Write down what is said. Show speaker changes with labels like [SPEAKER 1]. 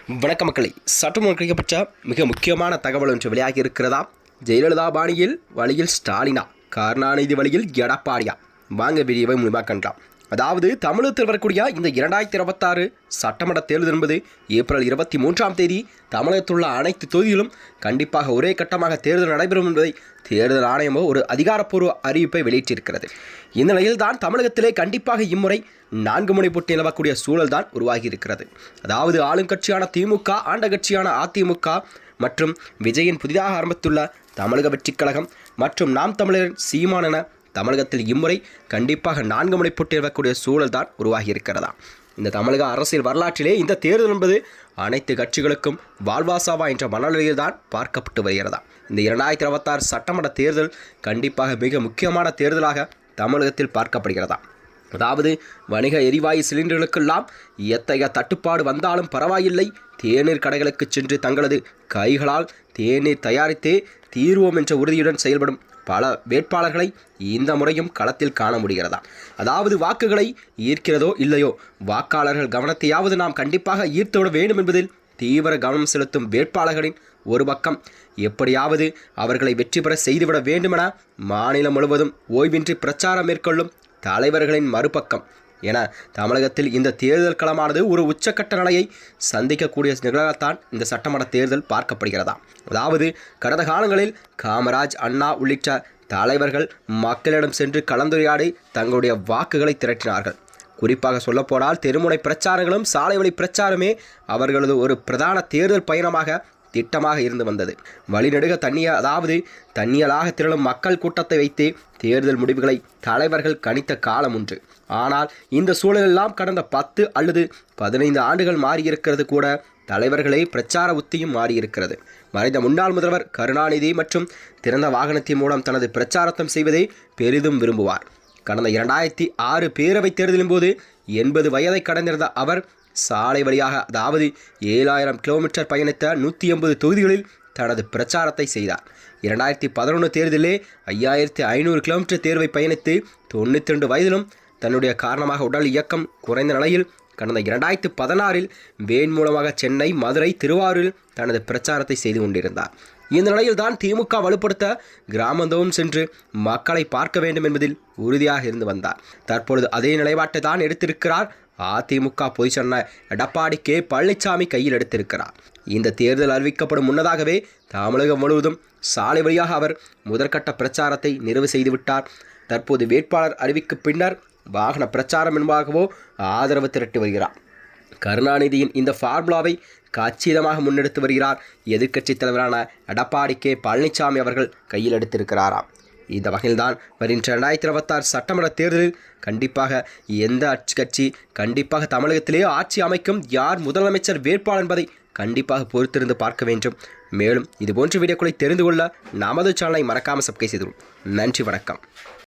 [SPEAKER 1] வணக்க மக்களை, சற்றுமுன் கிடைக்கப்பட்ட மிக முக்கியமான தகவல் ஒன்று வெளியாகி இருக்கிறதா? ஜெயலலிதா பாணியில் வழியில் ஸ்டாலினா, கருணாநிதி வழியில் எடப்பாடியா? வாங்க வீடியோவை முழுமையாக கண்டலாம். அதாவது தமிழகத்தில் வரக்கூடிய இந்த 2026 சட்டமன்ற தேர்தல் என்பது ஏப்ரல் 23ஆம் தேதி தமிழகத்தில் உள்ள அனைத்து தொகுதிகளும் கண்டிப்பாக ஒரே கட்டமாக தேர்தல் நடைபெறும் என்பதை தேர்தல் ஆணையமோ ஒரு அதிகாரப்பூர்வ அறிவிப்பை வெளியிட்டிருக்கிறது. இந்த நிலையில் தான் தமிழகத்திலே கண்டிப்பாக இம்முறை 4 முனை போட்டி நிலவக்கூடிய சூழல் தான் உருவாகி இருக்கிறது. அதாவது ஆளும் கட்சியான திமுக, ஆண்ட கட்சியான அதிமுக மற்றும் விஜயின் புதிதாக ஆரம்பித்துள்ள தமிழக வெற்றிக் கழகம் மற்றும் நாம் தமிழரின் சீமான் என தமிழகத்தில் இம்முறை கண்டிப்பாக 4 முனை போட்டி நிலவக்கூடிய சூழல் தான் உருவாகி இருக்கிறதா. இந்த தமிழக அரசியல் வரலாற்றிலே இந்த தேர்தல் என்பது அனைத்து கட்சிகளுக்கும் வாழ்வாசாவா என்ற மனநிலையில் தான் பார்க்கப்பட்டு வருகிறதா. இந்த 2026 சட்டமன்ற தேர்தல் கண்டிப்பாக மிக முக்கியமான தேர்தலாக தமிழகத்தில் பார்க்கப்படுகிறதா. அதாவது வணிக எரிவாயு சிலிண்டர்களுக்கெல்லாம் எத்தகைய தட்டுப்பாடு வந்தாலும் பரவாயில்லை, தேநீர் கடைகளுக்கு சென்று தங்களது கைகளால் தேநீர் தயாரித்தே தீர்வோம் என்ற உறுதியுடன் செயல்படும் பல வேட்பாளர்களை இந்த முறையும் களத்தில் காண முடிகிறதா. அதாவது வாக்குகளை ஈர்க்கிறதோ இல்லையோ, வாக்காளர்கள் கவனத்தையாவது நாம் கண்டிப்பாக ஈர்த்துவிட வேண்டும் என்பதில் தீவிர கவனம் செலுத்தும் வேட்பாளர்களின் ஒரு பக்கம், எப்படியாவது அவர்களை வெற்றி பெற செய்துவிட வேண்டுமென மாநிலம் முழுவதும் ஓய்வின்றி பிரச்சாரம் மேற்கொள்ளும் தலைவர்களின் மறுபக்கம் என தமிழகத்தில் இந்த தேர்தல் களமானது ஒரு உச்சக்கட்ட நிலையை சந்திக்கக்கூடிய நிகழ்வாகத்தான் இந்த சட்டமன்ற தேர்தல் பார்க்கப்படுகிறதா. அதாவது கடந்த காலங்களில் காமராஜ், அண்ணா உள்ளிட்ட தலைவர்கள் மக்களிடம் சென்று கலந்துரையாடி தங்களுடைய வாக்குகளை திரட்டினார்கள். குறிப்பாக சொல்லப்போனால் தெருமுனை பிரச்சாரங்களும் சாலை வழி பிரச்சாரமே அவர்களது ஒரு பிரதான தேர்தல் பயணமாக திட்டமாக இருந்து வந்தது. வழிநெடுக தண்ணியலாக திரளும் மக்கள் கூட்டத்தை வைத்தே தேர்தல் முடிவுகளை தலைவர்கள் கணித்த காலம் உண்டு. ஆனால் இந்த சூழலெல்லாம் கடந்த 10 அல்லது 15 ஆண்டுகள் மாறியிருக்கிறது. கூட தலைவர்களே பிரச்சார உத்தியும் மாறியிருக்கிறது. மறைந்த முன்னாள் முதல்வர் கருணாநிதி மற்றும் திறந்த வாகனத்தின் மூலம் தனது பிரச்சாரத்தம் செய்வதை பெரிதும் விரும்புவார். கடந்த 2006 பேரவைத் தேர்தலின் போது 80 வயதை கடந்திருந்த அவர் சாலை வழியாக 7000 கிலோமீட்டர் பயணித்த 180 தொகுதிகளில் தனது பிரச்சாரத்தை செய்தார். 2011 தேர்தலிலே 5500 கிலோமீட்டர் தேர்வை பயணித்து 92 வயதிலும் தன்னுடைய காரணமாக உடல் இயக்கம் குறைந்த நிலையில் கடந்த 2016 வேன் மூலமாக சென்னை, மதுரை, திருவாரூரில் தனது பிரச்சாரத்தை செய்து கொண்டிருந்தார். இந்த நிலையில் தான் திமுக வலுப்படுத்த கிராமந்தோறும் சென்று மக்களை பார்க்க வேண்டும் என்பதில் உறுதியாக இருந்து வந்தார். தற்பொழுது அதே நிலைப்பாட்டை தான் எடுத்திருக்கிறார் அதிமுக பொதுச்செயலாளர் எடப்பாடி கே பழனிசாமி கையில் எடுத்திருக்கிறார். இந்த தேர்தல் அறிவிக்கப்படும் முன்னதாகவே தமிழகம் முழுவதும் சாலை வழியாக அவர் முதற்கட்ட பிரச்சாரத்தை நிறைவு செய்துவிட்டார். தற்போது வேட்பாளர் அறிவிக்கு பின்னர் வாகன பிரச்சாரம் என்பதாகவோ ஆதரவு திரட்டி வருகிறார். கருணாநிதியின் இந்த ஃபார்முலாவை கச்சிதமாக முன்னெடுத்து வருகிறார் எதிர்க்கட்சித் தலைவரான எடப்பாடி கே பழனிசாமி அவர்கள் கையில் எடுத்திருக்கிறாராம். இந்த வகையில்தான் வருகின்ற 2026 சட்டமன்ற தேர்தலில் கண்டிப்பாக எந்த கட்சி கண்டிப்பாக தமிழகத்திலே ஆட்சி அமைக்கும், யார் முதலமைச்சர் வேட்பாளர் என்பதை கண்டிப்பாக பொறுத்திருந்து பார்க்க வேண்டும். மேலும் இதுபோன்ற வீடியோக்களை தெரிந்து கொள்ள நமது சேனலை மறக்காமல் சப்ஸ்கிரைப் செய்துள்ளோம். நன்றி, வணக்கம்.